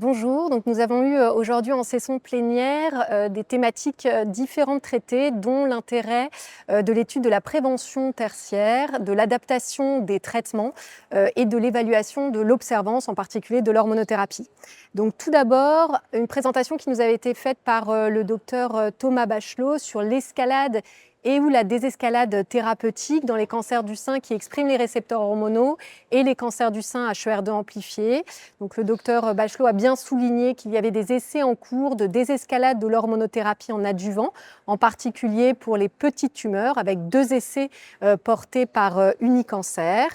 Bonjour, donc nous avons eu aujourd'hui en session plénière des thématiques différentes traitées, dont l'intérêt de l'étude de la prévention tertiaire, de l'adaptation des traitements et de l'évaluation de l'observance, en particulier de l'hormonothérapie. Donc tout d'abord, une présentation qui nous avait été faite par le docteur Thomas Bachelot sur l'escalade et ou la désescalade thérapeutique dans les cancers du sein qui expriment les récepteurs hormonaux et les cancers du sein HER2 amplifiés. Donc le docteur Bachelot a bien souligné qu'il y avait des essais en cours de désescalade de l'hormonothérapie en adjuvant, en particulier pour les petites tumeurs, avec 2 essais portés par Unicancer.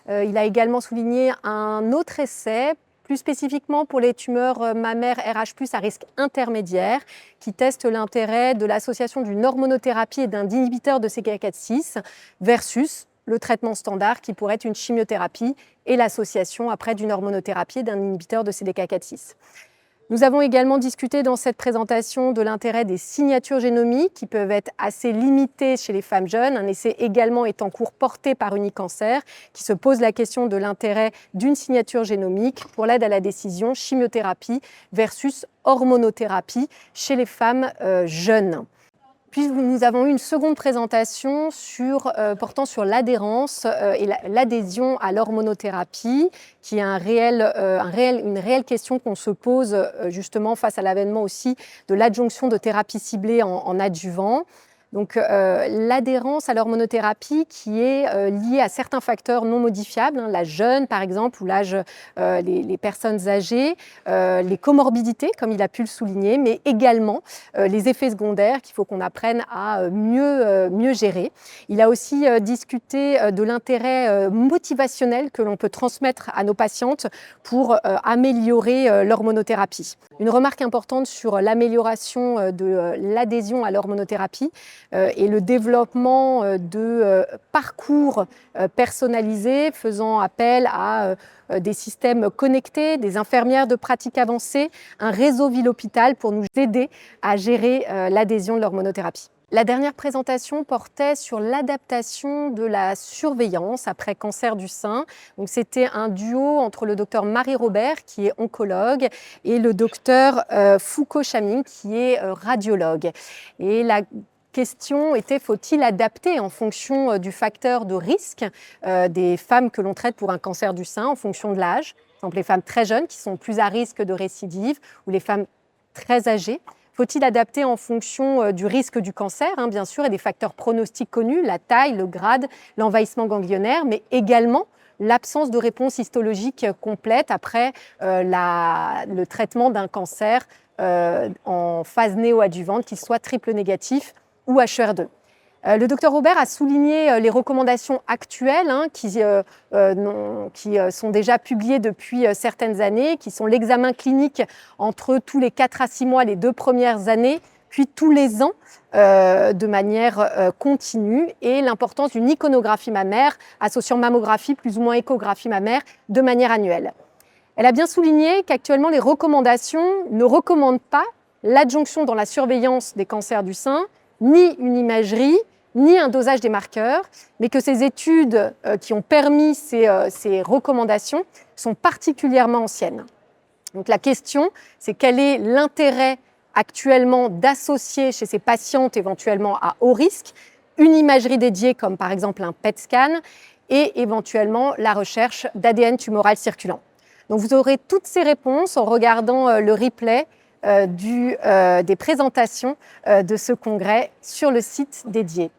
Il a également souligné un autre essai plus spécifiquement pour les tumeurs mammaires RH+, à risque intermédiaire, qui testent l'intérêt de l'association d'une hormonothérapie et d'un inhibiteur de CDK4/6 versus le traitement standard qui pourrait être une chimiothérapie et l'association après d'une hormonothérapie et d'un inhibiteur de CDK4/6. Nous avons également discuté dans cette présentation de l'intérêt des signatures génomiques qui peuvent être assez limitées chez les femmes jeunes. Un essai également est en cours porté par Unicancer qui se pose la question de l'intérêt d'une signature génomique pour l'aide à la décision chimiothérapie versus hormonothérapie chez les femmes jeunes. Puis nous avons eu une seconde présentation portant sur l'adhérence et l'adhésion à l'hormonothérapie, qui est une réelle question qu'on se pose justement face à l'avènement aussi de l'adjonction de thérapie ciblée en adjuvant. Donc l'adhérence à l'hormonothérapie qui est liée à certains facteurs non modifiables, l'âge jeune par exemple, ou l'âge, les personnes âgées, les comorbidités comme il a pu le souligner, mais également les effets secondaires qu'il faut qu'on apprenne à mieux gérer. Il a aussi discuté de l'intérêt motivationnel que l'on peut transmettre à nos patientes pour améliorer l'hormonothérapie. Une remarque importante sur l'amélioration de l'adhésion à l'hormonothérapie et le développement de parcours personnalisés faisant appel à des systèmes connectés, des infirmières de pratique avancée, un réseau ville-hôpital pour nous aider à gérer l'adhésion de l'hormonothérapie. La dernière présentation portait sur l'adaptation de la surveillance après cancer du sein. Donc, c'était un duo entre le docteur Marie Robert, qui est oncologue, et le docteur Foucault Chaming, qui est radiologue. Et la question était, faut-il adapter en fonction du facteur de risque des femmes que l'on traite pour un cancer du sein, en fonction de l'âge, par exemple les femmes très jeunes qui sont plus à risque de récidive, ou les femmes très âgées. Faut-il adapter en fonction du risque du cancer, bien sûr, et des facteurs pronostiques connus, la taille, le grade, l'envahissement ganglionnaire, mais également l'absence de réponse histologique complète après le traitement d'un cancer en phase néoadjuvante, qu'il soit triple négatif ou HER2. Le docteur Robert a souligné les recommandations actuelles qui sont déjà publiées depuis certaines années, qui sont l'examen clinique entre tous les 4 à 6 mois les 2 premières années, puis tous les ans de manière continue, et l'importance d'une iconographie mammaire associant mammographie plus ou moins échographie mammaire de manière annuelle. Elle a bien souligné qu'actuellement les recommandations ne recommandent pas l'adjonction dans la surveillance des cancers du sein, ni une imagerie, ni un dosage des marqueurs, mais que ces études qui ont permis ces recommandations sont particulièrement anciennes. Donc la question, c'est quel est l'intérêt actuellement d'associer chez ces patientes éventuellement à haut risque une imagerie dédiée comme par exemple un PET scan et éventuellement la recherche d'ADN tumoral circulant. Donc vous aurez toutes ces réponses en regardant le replay des présentations de ce congrès sur le site dédié.